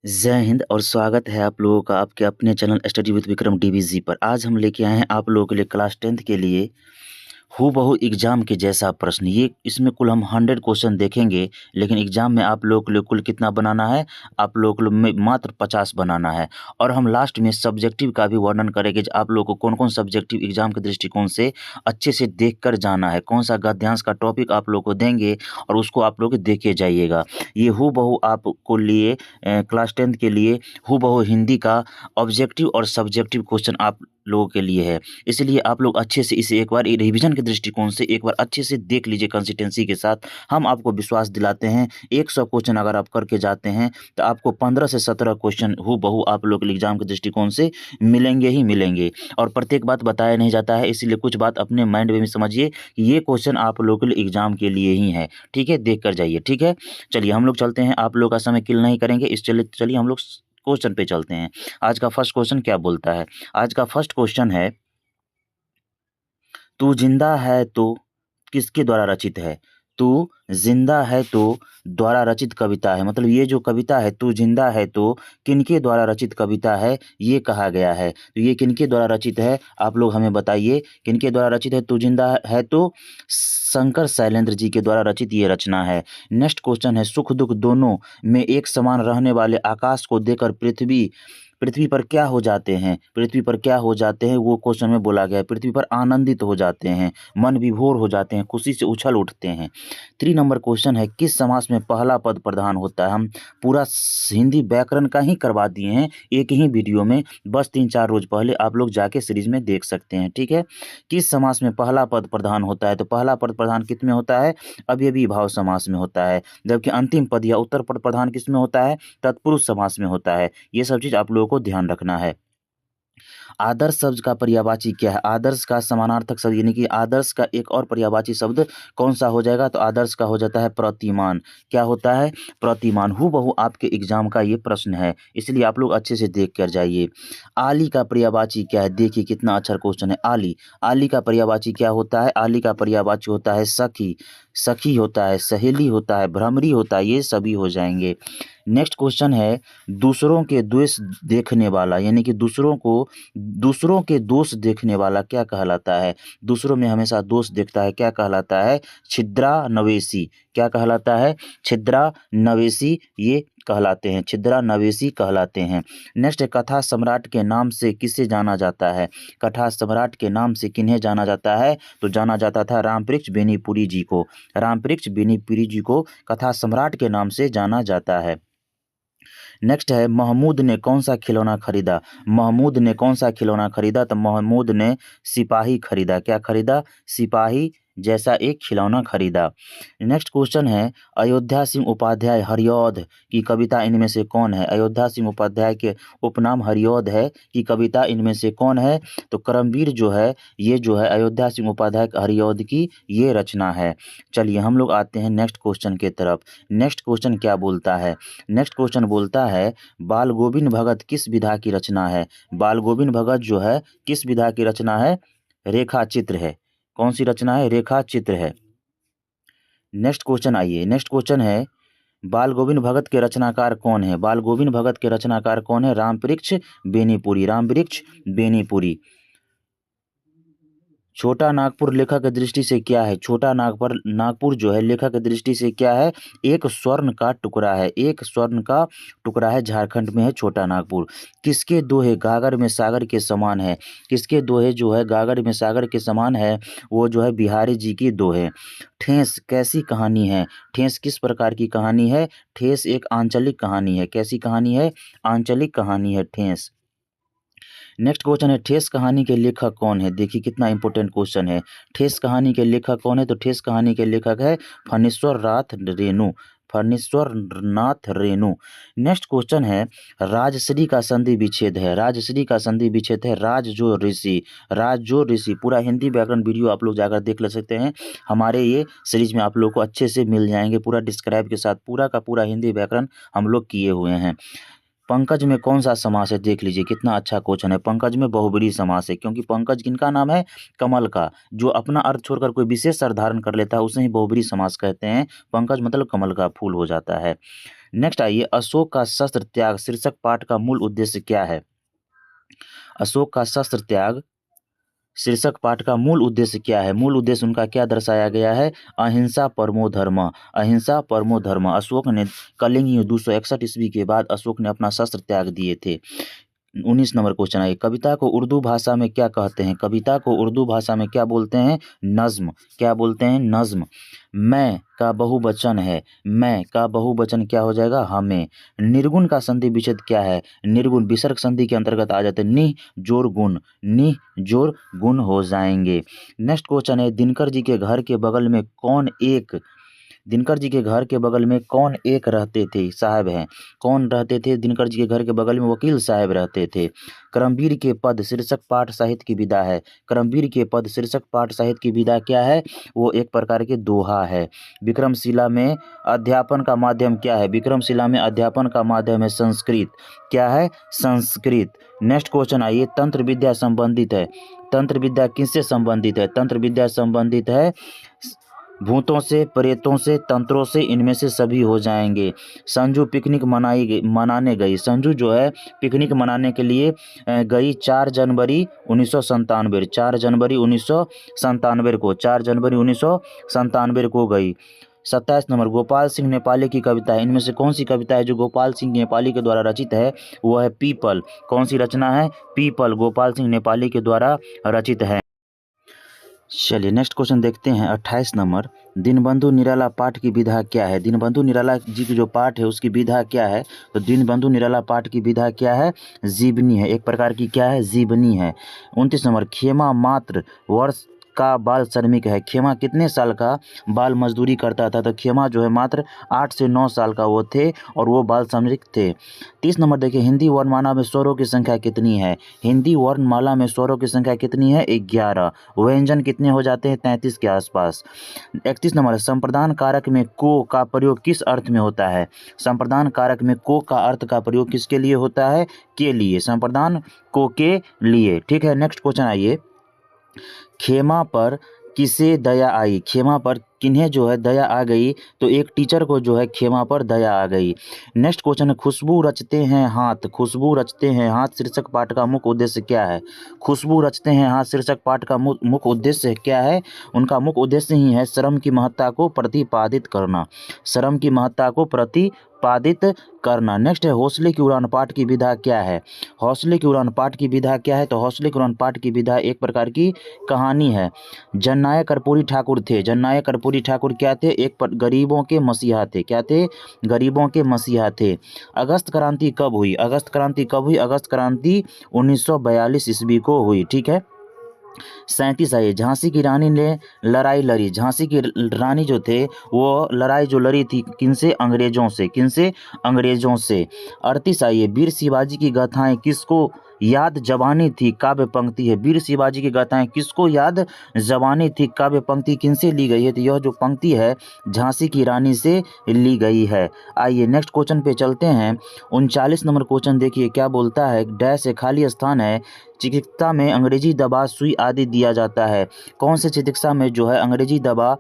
जय हिंद और स्वागत है आप लोगों का आपके अपने चैनल स्टडी विद विक्रम डीवीजी पर। आज हम लेके आए हैं आप लोगों के लिए क्लास 10th के लिए हूबहू एग्जाम के जैसा प्रश्न। ये इसमें कुल हम 100 क्वेश्चन देखेंगे, लेकिन एग्जाम में आप लोगों के लिए कुल कितना बनाना है? आप लोगों के लिए मात्र 50 बनाना है। और हम लास्ट में सब्जेक्टिव का भी वर्णन करेंगे कि आप लोगों को कौन कौन सब्जेक्टिव एग्जाम के दृष्टिकोण से अच्छे से देख कर जाना है, कौन सा गद्यांश का टॉपिक आप लोग को देंगे और उसको आप लोग देखे जाइएगा। ये हूबहू आपको लिए क्लास 10th के लिए हूबहू हिंदी का ऑब्जेक्टिव और सब्जेक्टिव क्वेश्चन आप लोगों के लिए है। इसलिए आप लोग अच्छे से इसे एक बार रिवीजन के दृष्टिकोण से एक बार अच्छे से देख लीजिए कंसिस्टेंसी के साथ। हम आपको विश्वास दिलाते हैं 100 क्वेश्चन अगर आप करके जाते हैं तो आपको 15 से 17 क्वेश्चन हूबहू आप लोग के एग्जाम के दृष्टिकोण से मिलेंगे ही मिलेंगे। और प्रत्येक बात बताया नहीं जाता है, इसीलिए कुछ बात अपने माइंड में भी समझिए कि ये क्वेश्चन आप लोग के लिए एग्जाम के लिए ही है। ठीक है, देख कर जाइए। ठीक है, चलिए हम लोग चलते हैं, आप लोग का समय किल नहीं करेंगे। चलिए हम लोग क्वेश्चन पे चलते हैं। आज का फर्स्ट क्वेश्चन क्या बोलता है? आज का फर्स्ट क्वेश्चन है, तू जिंदा है तो किसके द्वारा रचित है? तू जिंदा है तो द्वारा रचित कविता है। मतलब ये जो कविता है तू जिंदा है तो किनके द्वारा रचित कविता है ये कहा गया है। तो ये किनके द्वारा रचित है आप लोग हमें बताइए, किनके द्वारा रचित है? तू जिंदा है तो शंकर शैलेंद्र जी के द्वारा रचित ये रचना है। नेक्स्ट क्वेश्चन है, सुख दुख दोनों में एक समान रहने वाले आकाश को देखकर पृथ्वी पृथ्वी पर क्या हो जाते हैं? पृथ्वी पर क्या हो जाते हैं वो क्वेश्चन में बोला गया है। पृथ्वी पर आनंदित हो जाते हैं, मन विभोर हो जाते हैं, खुशी से उछल उठते हैं। 3 नंबर क्वेश्चन है, किस समास में पहला पद प्रधान होता है? हम पूरा हिंदी व्याकरण का ही करवा दिए हैं एक ही वीडियो में, बस 3-4 रोज पहले आप लोग जाके सीरीज में देख सकते हैं। ठीक है, किस समास में पहला पद प्रधान होता है? तो पहला पद प्रधान किस में होता है? अवयवी भाव समास में होता है। जबकि अंतिम पद या उत्तर पद प्रधान किस में होता है? तत्पुरुष समास में होता है। ये सब चीज आप लोगों को ध्यान रखना है। आदर्श शब्द का पर्यायवाची क्या है? आदर्श का समानार्थक शब्द यानी कि आदर्श का एक और पर्यायवाची शब्द कौन सा हो जाएगा? तो आदर्श का हो जाता है प्रतिमान। क्या होता है? प्रतिमान। हूबहू आपके एग्जाम का ये प्रश्न है, इसलिए आप लोग अच्छे से देख कर जाइए। आली का पर्यायवाची क्या है? देखिए कितना अच्छा क्वेश्चन है। आली, आली का पर्यायवाची क्या होता है? आली का पर्यायवाची होता है सखी। सखी होता है, सहेली होता है, भ्रमरी होता है, ये सभी हो जाएंगे। नेक्स्ट क्वेश्चन है, दूसरों के द्वेष देखने वाला यानी कि दूसरों के दोष देखने वाला क्या कहलाता है? दूसरों में हमेशा दोष देखता है, क्या कहलाता है? छिद्रानवेशी। क्या कहलाता है? छिद्रानवेशी ये कहलाते हैं, छिद्रानवेशी कहलाते हैं। नेक्स्ट है, कथा सम्राट के नाम से किसे जाना जाता है? कथा सम्राट के नाम से किन्हें जाना जाता है? तो जाना जाता था रामवृक्ष बेनीपुरी जी को। रामवृक्ष बेनीपुरी जी को कथा सम्राट के नाम से जाना जाता है। नेक्स्ट है, महमूद ने कौन सा खिलौना खरीदा? महमूद ने कौन सा खिलौना खरीदा? तो महमूद ने सिपाही खरीदा। क्या खरीदा? सिपाही जैसा एक खिलौना खरीदा। नेक्स्ट क्वेश्चन है, अयोध्या सिंह उपाध्याय हरिऔध की कविता इनमें से कौन है? अयोध्या सिंह उपाध्याय के उपनाम हरिऔध है कि कविता इनमें से कौन है? तो करमवीर जो है ये जो है अयोध्या सिंह उपाध्याय हरिऔध की ये रचना है। चलिए हम लोग आते हैं नेक्स्ट क्वेश्चन के तरफ। नेक्स्ट क्वेश्चन क्या बोलता है? नेक्स्ट क्वेश्चन बोलता है, बाल गोविंद भगत किस विधा की रचना है? बाल गोविंद भगत जो है किस विधा की रचना है? रेखा चित्र है। कौन सी रचना है? रेखा चित्र है। नेक्स्ट क्वेश्चन आइए, नेक्स्ट क्वेश्चन है, बाल गोविंद भगत के रचनाकार कौन है? बाल गोविंद भगत के रचनाकार कौन है? रामवृक्ष बेनीपुरी। रामवृक्ष बेनीपुरी। छोटा नागपुर लेखक की दृष्टि से क्या है? छोटा नागपुर जो है लेखक की दृष्टि से क्या है? एक स्वर्ण का टुकड़ा है। एक स्वर्ण का टुकड़ा है, झारखंड में है छोटा नागपुर। किसके दोहे गागर में सागर के समान है? किसके दोहे जो है गागर में सागर के समान है? वो जो है बिहारी जी की दोहे। ठेस कैसी कहानी है? ठेस किस प्रकार की कहानी है? ठेस एक आंचलिक कहानी है। कैसी कहानी है? आंचलिक कहानी है ठेस। नेक्स्ट क्वेश्चन है, ठेस कहानी के लेखक कौन है? देखिए कितना इंपॉर्टेंट क्वेश्चन है। ठेस कहानी के लेखक कौन है? तो ठेस कहानी के लेखक है फणीश्वर नाथ रेणु। फणीश्वर नाथ रेणु। नेक्स्ट क्वेश्चन है, राजश्री का संधि विच्छेद है। राजश्री का संधि विच्छेद है राज जो ऋषि। राज जो ऋषि। पूरा हिंदी व्याकरण वीडियो आप लोग जाकर देख ले सकते हैं, हमारे ये सीरीज में आप लोग को अच्छे से मिल जाएंगे पूरा डिस्क्राइब के साथ। पूरा का पूरा हिंदी व्याकरण हम लोग किए हुए हैं। पंकज में कौन सा समास है देख लीजिए, कितना अच्छा क्वेश्चन है। पंकज में बहुब्रीहि समास है, क्योंकि पंकज किनका नाम है? कमल का। जो अपना अर्थ छोड़कर कोई विशेष अर्थ धारण कर लेता है उसे ही बहुब्रीहि समास कहते हैं। पंकज मतलब कमल का फूल हो जाता है। नेक्स्ट आइए, अशोक का शस्त्र त्याग शीर्षक पाठ का मूल उद्देश्य क्या है? अशोक का शस्त्र त्याग शीर्षक पाठ का मूल उद्देश्य क्या है? मूल उद्देश्य उनका क्या दर्शाया गया है? अहिंसा परमो धर्म। अहिंसा परमो धर्म। अशोक ने कलिंग युद्ध 261 ईस्वी के बाद अशोक ने अपना शस्त्र त्याग दिए थे। 19 नंबर क्वेश्चन है, कविता को उर्दू भाषा में क्या कहते हैं? कविता को उर्दू भाषा में क्या बोलते हैं? नज्म। क्या बोलते हैं? नज्म। मैं का बहुवचन है, मैं का बहुवचन क्या हो जाएगा? हमें। निर्गुण का संधि विच्छेद क्या है? निर्गुण विसर्ग संधि के अंतर्गत आ जाते हैं। निह जोर गुण, निह जोर गुण हो जाएंगे। नेक्स्ट क्वेश्चन है, दिनकर जी के घर के बगल में कौन एक दिनकर जी के घर के बगल में कौन एक रहते थे? साहब हैं। कौन रहते थे? दिनकर जी के घर के बगल में वकील साहब रहते थे। करमवीर के पद शीर्षक पाठ साहित्य की विधा है। करमवीर के पद शीर्षक पाठ साहित्य की विधा क्या है? वो एक प्रकार के दोहा है। विक्रमशिला में अध्यापन का माध्यम क्या है? विक्रमशिला में अध्यापन का माध्यम है संस्कृत। क्या है? संस्कृत। नेक्स्ट क्वेश्चन आइए, तंत्र विद्या संबंधित है। तंत्र विद्या किससे संबंधित है? तंत्र विद्या संबंधित है भूतों से, प्रेतों से, तंत्रों से, इनमें से सभी हो जाएंगे। संजू पिकनिक मनाने गई। संजू जो है पिकनिक मनाने के लिए गई 4 जनवरी 1997। 4 जनवरी 1997 को 4 जनवरी 1997 को गई। 27 नंबर, गोपाल सिंह नेपाली की कविता है। इनमें से कौन सी कविता है जो गोपाल सिंह नेपाली के द्वारा रचित है? वह है पीपल। कौन सी रचना है? पीपल, गोपाल सिंह नेपाली के द्वारा रचित है। चलिए नेक्स्ट क्वेश्चन देखते हैं। 28 नंबर, दीनबंधु निराला पाठ की विधा क्या है? दीनबंधु निराला जी की जो पाठ है उसकी विधा क्या है? तो दीनबंधु निराला पाठ की विधा क्या है? जीवनी है। एक प्रकार की क्या है? जीवनी है। 29 नंबर, खेमा मात्र वर्ष का बाल श्रमिक है। खेमा कितने साल का बाल मजदूरी करता था? तो खेमा जो है मात्र 8 से 9 साल का वो थे और वो बाल श्रमिक थे। 30 नंबर देखिए, हिंदी वर्णमाला में स्वरों की संख्या कितनी है? हिंदी वर्णमाला में स्वरों की संख्या कितनी है? 11। व्यंजन कितने हो जाते हैं? 33 के आसपास। 31 नंबर, संप्रदान कारक में को का प्रयोग किस अर्थ में होता है? संप्रदान कारक में को का अर्थ का प्रयोग किसके लिए होता है? के लिए। संप्रदान को के लिए। ठीक है, नेक्स्ट क्वेश्चन आइए, खेमा पर किसे दया आई? खेमा पर किन्हें जो है दया आ गई? तो एक टीचर को जो है खेमा पर दया आ गई। नेक्स्ट क्वेश्चन है, खुशबू रचते हैं हाथ। खुशबू रचते हैं हाथ शीर्षक पाठ का मुख्य उद्देश्य क्या है? खुशबू रचते हैं हाथ शीर्षक पाठ का मुख्य उद्देश्य क्या है? उनका मुख्य उद्देश्य ही है श्रम की महत्ता को प्रतिपादित करना। श्रम की महत्ता को प्रतिपादित करना। नेक्स्ट है, हौसले की उड़ान पाठ की विधा क्या है? हौसले की उड़ान पाठ की विधा क्या है? तो हौसले की उड़ान पाठ की विधा एक प्रकार की कहानी है। जननायक कर्पूरी ठाकुर थे। जननायक कर्पूरी ठाकुर क्या थे? गरीबों के मसीहा थे। क्या थे? गरीबों के मसीहा थे। अगस्त क्रांति कब हुई? अगस्त क्रांति कब हुई? अगस्त क्रांति 1942 ईस्वी को हुई। ठीक है। 37 आइए, झांसी की रानी ने लड़ाई लड़ी। झांसी की रानी जो थे वो लड़ाई जो लड़ी थी किनसे? अंग्रेजों से। किनसे? अंग्रेजों से। 38 आइए, वीर शिवाजी की गाथाएं किसको याद जबानी थी? काव्य पंक्ति है। वीर शिवाजी की गाथाएं किसको याद जबानी थी? काव्य पंक्ति किनसे ली गई है? तो यह जो पंक्ति है झांसी की रानी से ली गई है। आइए नेक्स्ट क्वेश्चन पे चलते हैं। 39 नंबर क्वेश्चन देखिए क्या बोलता है, डैश है खाली स्थान है, चिकित्सा में अंग्रेजी दवा सुई आदि दिया जाता है। कौन से चिकित्सा में जो है अंग्रेजी दवा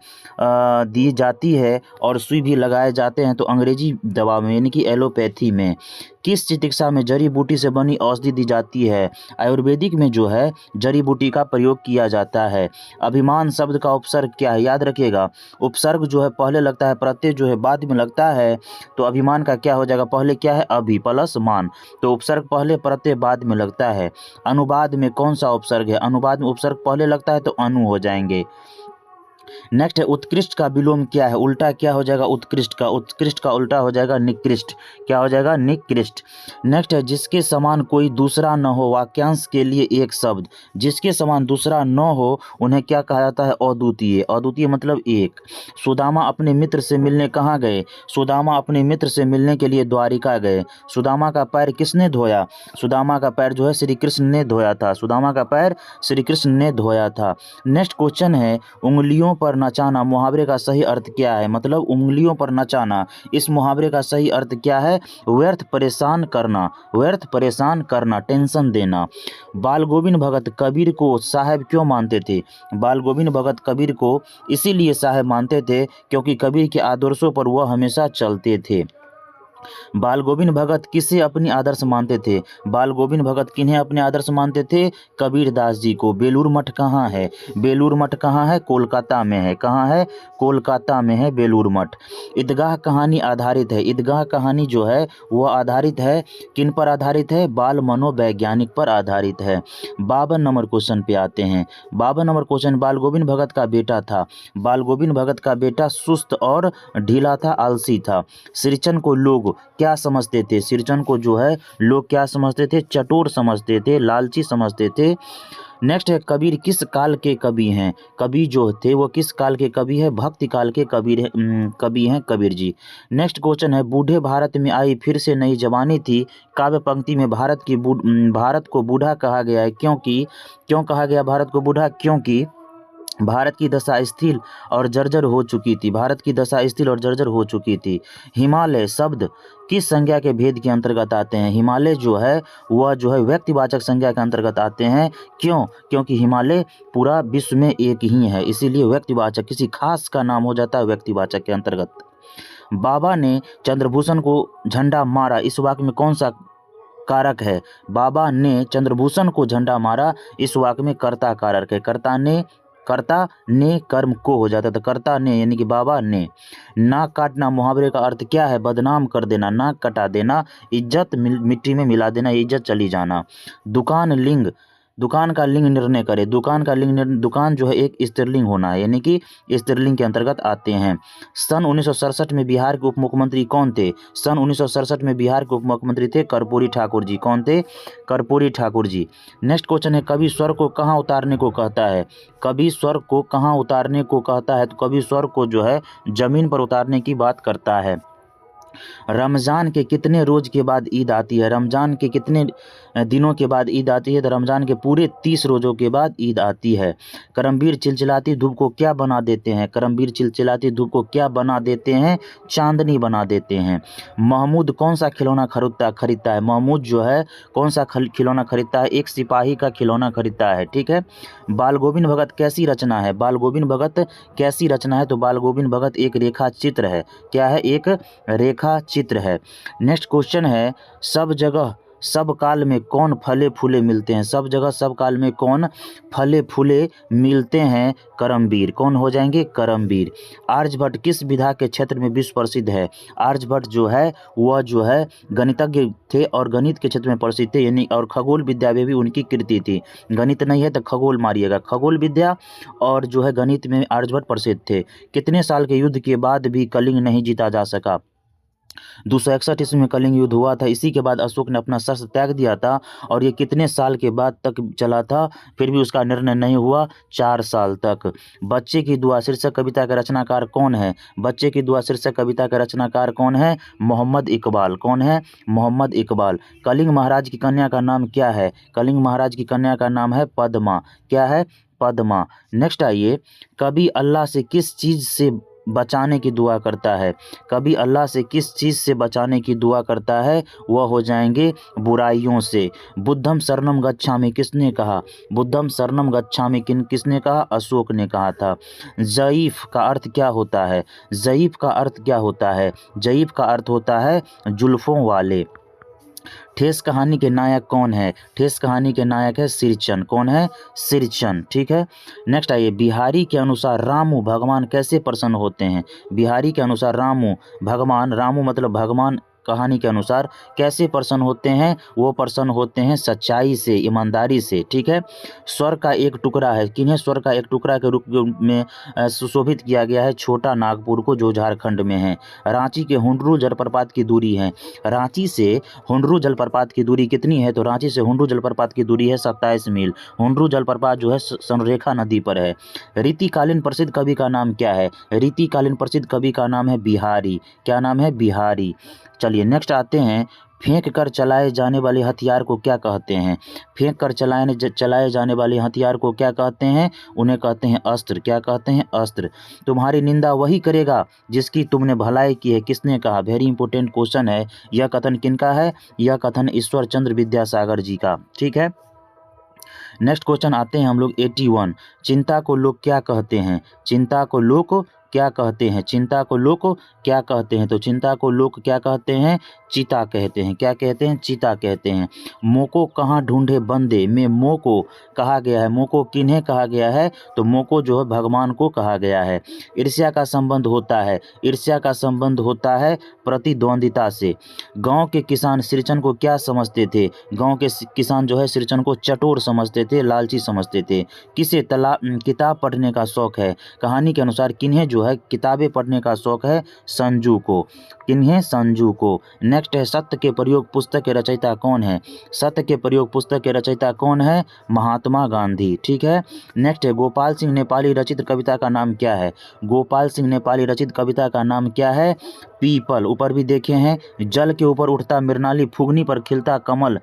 दी जाती है और सुई भी लगाए जाते हैं? तो अंग्रेजी दवा में यानी कि एलोपैथी में। किस चिकित्सा में जड़ी बूटी से बनी औषधि दी जाती है? आयुर्वेदिक में जो है जड़ी बूटी का प्रयोग किया जाता है। अभिमान शब्द का उपसर्ग क्या है? याद रखिएगा, उपसर्ग जो है पहले लगता है, प्रत्यय जो है बाद में लगता है। तो अभिमान का क्या हो जाएगा? पहले क्या है? अभि प्लस मान। तो उपसर्ग पहले, प्रत्यय बाद में लगता है। अनुवाद में कौन सा उपसर्ग है? अनुवाद में उपसर्ग पहले लगता है तो अनु हो जाएंगे। नेक्स्ट है, उत्कृष्ट का विलोम क्या है? उल्टा क्या हो जाएगा? उत्कृष्ट का उल्टा हो जाएगा निकृष्ट। क्या हो जाएगा? निकृष्ट। नेक्स्ट है, जिसके समान कोई दूसरा न हो, वाक्यांश के लिए एक शब्द। जिसके समान दूसरा न हो उन्हें क्या कहा जाता है? अद्वितीय। अद्वितीय मतलब एक। सुदामा अपने मित्र से मिलने कहाँ गए? सुदामा अपने मित्र से मिलने के लिए द्वारिका गए। सुदामा का पैर किसने धोया? सुदामा का पैर जो है श्री कृष्ण ने धोया था। सुदामा का पैर श्री कृष्ण ने धोया था। नेक्स्ट क्वेश्चन है, उंगलियों पर नचाना मुहावरे का सही अर्थ क्या है? मतलब उंगलियों पर नचाना, इस मुहावरे का सही अर्थ क्या है? व्यर्थ परेशान करना, व्यर्थ परेशान करना, टेंशन देना। बाल गोविंद भगत कबीर को साहब क्यों मानते थे? बाल गोविंद भगत कबीर को इसीलिए साहब मानते थे क्योंकि कबीर के आदर्शों पर वह हमेशा चलते थे। बाल गोविंद भगत किसे अपनी आदर्श मानते थे? बाल गोविंद भगत किन्हें अपने आदर्श मानते थे? कबीरदास जी को। बेलूर मठ कहाँ है? बेलूर मठ कहाँ है? कोलकाता में है। कहाँ है? कोलकाता में है बेलूर मठ। ईदगाह कहानी आधारित है। ईदगाह कहानी जो है वह आधारित है किन पर आधारित है? बाल मनोवैज्ञानिक पर आधारित है। 52 नंबर क्वेश्चन पे आते हैं। 52 नंबर क्वेश्चन, बाल गोविंद भगत का बेटा था। बाल गोविंद भगत का बेटा सुस्त और ढीला था, आलसी था। सिरचन को लोग क्या समझते थे? सिरचन को जो है लोग क्या समझते थे? चटोर समझते थे, लालची समझते थे। नेक्स्ट है, कबीर किस काल के कवि हैं? कबीर जो थे वो किस काल के कवि है? भक्ति काल के कवि हैं कबीर जी। नेक्स्ट क्वेश्चन है, बूढ़े भारत में आई फिर से नई जवानी थी। काव्य पंक्ति में भारत को बूढ़ा कहा गया है क्यों कहा गया भारत को बूढ़ा? क्योंकि भारत की दशा स्थिर और जर्जर हो चुकी थी। भारत की दशा स्थिर और जर्जर हो चुकी थी। हिमालय शब्द किस संज्ञा के भेद के अंतर्गत आते हैं? हिमालय जो है वह जो है व्यक्तिवाचक संज्ञा के अंतर्गत आते हैं। क्यों? क्योंकि हिमालय पूरा विश्व में एक ही है, इसीलिए व्यक्तिवाचक, किसी खास का नाम हो जाता है व्यक्तिवाचक के अंतर्गत। बाबा ने चंद्रभूषण को झंडा मारा, इस वाक्य में कौन सा कारक है? बाबा ने चंद्रभूषण को झंडा मारा, इस वाक्य में कर्ता कारक है। कर्ता ने कर्म को हो जाता था, कर्ता ने यानी कि बाबा ने। नाक काटना मुहावरे का अर्थ क्या है? बदनाम कर देना, नाक कटा देना, इज्जत मिट्टी में मिला देना, इज्जत चली जाना। दुकान का लिंग निर्णय करे। दुकान जो है एक स्त्रीलिंग होना है, यानी कि स्त्रीलिंग के अंतर्गत आते हैं। सन 1967 में बिहार के उप मुख्यमंत्री कौन थे? सन 1967 में बिहार के उप मुख्यमंत्री थे कर्पूरी ठाकुर जी। कौन थे? कर्पूरी ठाकुर जी। नेक्स्ट क्वेश्चन है, कवि स्वर को कहाँ उतारने को कहता है? कवि स्वर को कहाँ उतारने को कहता है? तो कवि स्वर को जो है जमीन पर उतारने की बात करता है। रमज़ान के कितने रोज़ के बाद ईद आती है? रमज़ान के कितने दिनों के बाद ईद आती है? तो रमज़ान के पूरे 30 रोज़ों के बाद ईद आती है। करमबीर चिलचिलाती धूप को क्या बना देते हैं? करमबीर चिलचिलाती धूप को क्या बना देते हैं? चांदनी बना देते हैं। महमूद कौन सा खिलौना खरीदता है? महमूद जो है कौन सा खिलौना खरीदता है? एक सिपाही का खिलौना खरीदता है। ठीक है। बाल गोविंद भगत कैसी रचना है? बाल गोविंद भगत कैसी रचना है? तो बाल गोविंद भगत एक रेखा चित्र है। क्या है? एक रेखा चित्र है। नेक्स्ट क्वेश्चन है, सब जगह सब काल में कौन फले फूले मिलते हैं? सब जगह सब काल में कौन फले फूले मिलते हैं? करमबीर। कौन हो जाएंगे? करमबीर। आर्यभट्ट किस विधा के क्षेत्र में विश्व प्रसिद्ध है? आर्यभट्ट जो है वह जो है गणितज्ञ थे और गणित के क्षेत्र में प्रसिद्ध थे, यानी और खगोल विद्या में भी उनकी कृति थी। गणित नहीं है तो खगोल मारिएगा। खगोल विद्या और जो है गणित में आर्यभट्ट प्रसिद्ध थे। कितने साल के युद्ध के बाद भी कलिंग नहीं जीता जा सका? 261 ईस्वी में कलिंग युद्ध हुआ था। इसी के बाद अशोक ने अपना शस्त्र त्याग दिया था और ये कितने साल के बाद तक चला था? फिर भी उसका निर्णय नहीं हुआ, 4 साल तक। बच्चे की दुआ शीर्षक कविता के रचनाकार कौन है? बच्चे की दुआ शीर्षक कविता के रचनाकार कौन है? मोहम्मद इकबाल। कौन है? मोहम्मद इकबाल। कलिंग महाराज की कन्या का नाम क्या है? कलिंग महाराज की कन्या का नाम है पद्मा। क्या है? पद्मा। नेक्स्ट आइए, कवि अल्लाह से किस चीज़ से बचाने की दुआ करता है? कभी अल्लाह से किस चीज़ से बचाने की दुआ करता है? वह हो जाएंगे बुराइयों से। बुद्धम शरणम गच्छामि किसने कहा? बुद्धम शरणम गच्छामि किसने कहा? अशोक ने कहा था। ज़ईफ़ का अर्थ क्या होता है? ज़ईफ़ का अर्थ क्या होता है? ज़ईफ़ का अर्थ होता है जुल्फ़ों वाले। ठेस कहानी के नायक कौन है? ठेस कहानी के नायक है सिरचन। कौन है? सिरचन। ठीक है। नेक्स्ट आइए, बिहारी के अनुसार रामू भगवान कैसे प्रसन्न होते हैं? बिहारी के अनुसार रामू मतलब भगवान कहानी के अनुसार कैसे प्रसन्न होते हैं? वो प्रसन्न होते हैं सच्चाई से, ईमानदारी से। ठीक है। स्वर का एक टुकड़ा है। किन्हें स्वर का एक टुकड़ा के रूप में सुशोभित किया गया है? छोटा नागपुर को, जो झारखंड में है। रांची के हुंडरू जलप्रपात की दूरी है। रांची से हुंडरू जलप्रपात की दूरी कितनी है? तो रांची से हुंडरू जलप्रपात की दूरी है 27 मील। हुंडरू जलप्रपात जो है संरेखा नदी पर है। रीतिकालीन प्रसिद्ध कवि का नाम क्या है? रीतिकालीन प्रसिद्ध कवि का नाम है बिहारी। क्या नाम है? बिहारी। चलिए नेक्स्ट आते हैं, फेंक कर चलाए जाने वाले हथियार को क्या कहते हैं? फेंक कर चलाए जाने वाले हथियार को क्या कहते हैं? उन्हें कहते हैं अस्त्र। क्या कहते हैं? अस्त्र। तुम्हारी निंदा वही करेगा जिसकी तुमने भलाई की है, किसने कहा? वेरी इंपॉर्टेंट क्वेश्चन है। यह कथन किनका है? यह कथन ईश्वर चंद्र विद्यासागर जी का। ठीक है, नेक्स्ट क्वेश्चन आते हैं हम लोग 81। चिंता को लोग क्या कहते हैं? चिंता को लोग क्या कहते हैं? चिंता को लोग क्या कहते हैं? तो चिंता को लोग क्या कहते हैं? चिता कहते हैं। क्या कहते हैं? चिता कहते हैं। मोको कहाँ ढूंढे बंदे में मोको कहा गया है। मोको किन्हें कहा गया है? तो मोको जो है भगवान को कहा गया है। ईर्ष्या का संबंध होता है, ईर्ष्या का संबंध होता है प्रतिद्वंदिता से। गांव के किसान सिरचन को क्या समझते थे? गांव के किसान जो है सिरचन को चटोर समझते थे, लालची समझते थे। किसे किताब पढ़ने का शौक है? कहानी के अनुसार किन्हें जो है किताबें पढ़ने का शौक है? संजू को। किन्हें? संजू को। नेक्स्ट है सत्य के प्रयोग पुस्तक के रचयिता कौन है? सत्य के प्रयोग पुस्तक के रचयिता कौन है? महात्मा गांधी। ठीक है, नेक्स्ट है गोपाल सिंह नेपाली रचित कविता का नाम क्या है? गोपाल सिंह नेपाली रचित कविता का नाम क्या है? पीपल। ऊपर भी देखे हैं, जल के ऊपर उठता मृणाली, फुगनी पर खिलता कमल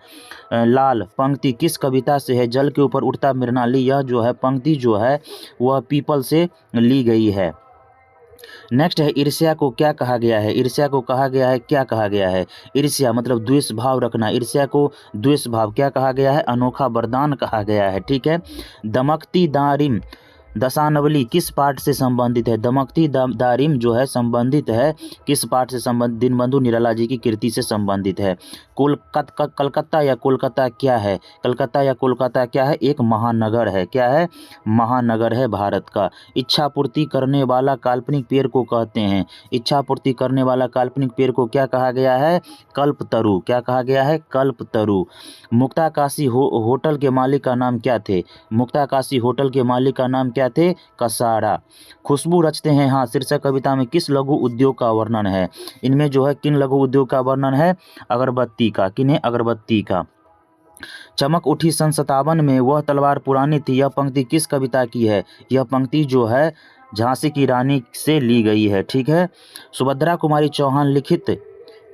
लाल, पंक्ति किस कविता से है? जल के ऊपर उठता मृणाली, यह जो है पंक्ति जो है वह पीपल से ली गई है। नेक्स्ट है ईर्ष्या को क्या कहा गया है? ईर्ष्या को कहा गया है, क्या कहा गया है? ईर्ष्या मतलब द्वेष भाव रखना। ईर्ष्या को द्वेष भाव क्या कहा गया है? अनोखा वरदान कहा गया है। ठीक है, दमकती दारिम दशानवली किस पाठ से संबंधित है? दमकती दारिम जो है संबंधित है किस पाठ से संबंधित? दीनबंधु निराला जी की कृति से संबंधित है। कलकत्ता या कोलकाता क्या है? कलकत्ता या कोलकाता क्या है? एक महानगर है। क्या है? महानगर है भारत का। इच्छा पूर्ति करने वाला काल्पनिक पेड़ को कहते हैं। इच्छा पूर्ति करने वाला काल्पनिक पेड़ को क्या कहा गया है? कल्पतरु। क्या कहा गया है? कल्पतरु। मुक्ताकाशी होटल के मालिक का नाम क्या थे? मुक्ताकाशी होटल के मालिक का नाम क्या थे? कसारा। खुशबू रचते हैं हाँ शीर्षक कविता में किस लघु उद्योग का वर्णन है? इनमें जो है किन लघु उद्योग का वर्णन है? अगरबत्ती का। किन्हें? अगरबत्ती का। चमक उठी सन 57 में वह तलवार पुरानी थी, यह पंक्ति किस कविता की है? यह पंक्ति जो है झांसी की रानी से ली गई है। ठीक है, सुभद्रा कुमारी चौहान लिखित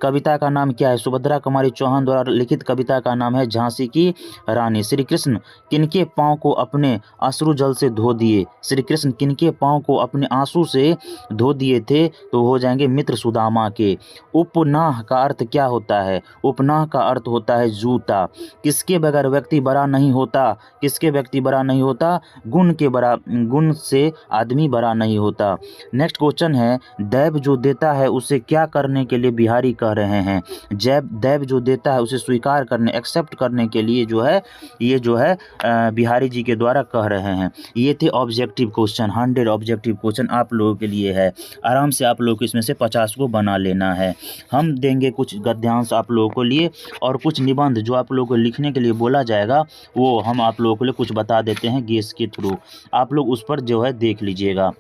कविता का नाम क्या है? सुभद्रा कुमारी चौहान द्वारा लिखित कविता का नाम है झांसी की रानी। श्री कृष्ण किनके पांव को अपने अश्रु जल से धो दिए? श्री कृष्ण किनके पांव को अपने आंसू से धो दिए थे? तो हो जाएंगे मित्र सुदामा के। उपनाह का अर्थ क्या होता है? उपनाह का अर्थ होता है जूता। किसके बगैर व्यक्ति बड़ा नहीं होता? किसके व्यक्ति बड़ा नहीं होता? गुण से आदमी बड़ा नहीं होता। नेक्स्ट क्वेश्चन है दैव जो देता है उसे क्या करने के लिए बिहारी कह रहे हैं? दैव जो देता है उसे स्वीकार करने, एक्सेप्ट करने के लिए जो है ये जो है बिहारी जी के द्वारा कह रहे हैं। ये थे ऑब्जेक्टिव क्वेश्चन। 100 ऑब्जेक्टिव क्वेश्चन आप लोगों के लिए है। आराम से आप लोगों को इसमें से 50 को बना लेना है। हम देंगे कुछ गद्यांश आप लोगों को लिए और कुछ निबंध जो आप लोगों को लिखने के लिए बोला जाएगा वो हम आप लोगों के लिए कुछ बता देते हैं गेस के थ्रू। आप लोग उस पर जो है देख लीजिएगा।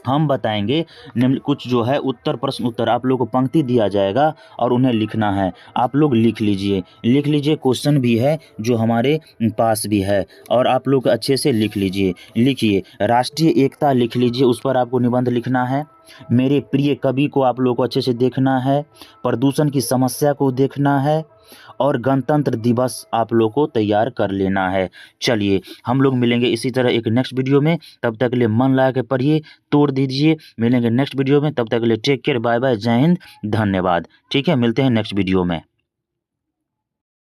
हम बताएंगे कुछ जो है उत्तर प्रश्न उत्तर आप लोगों को पंक्ति दिया जाएगा और उन्हें लिखना है। आप लोग लिख लीजिए क्वेश्चन भी है जो हमारे पास भी है और आप लोग अच्छे से लिख लीजिए। लिखिए राष्ट्रीय एकता लिख लीजिए, उस पर आपको निबंध लिखना है। मेरे प्रिय कवि को आप लोगों को अच्छे से देखना है। प्रदूषण की समस्या को देखना है और गणतंत्र दिवस आप लोग को तैयार कर लेना है। चलिए हम लोग मिलेंगे इसी तरह एक नेक्स्ट वीडियो में। तब तक के लिए मन लगा के पढ़िए, तोड़ दीजिए। मिलेंगे नेक्स्ट वीडियो में, तब तक के लिए टेक केयर, बाय बाय, जय हिंद, धन्यवाद। ठीक है, मिलते हैं नेक्स्ट वीडियो में।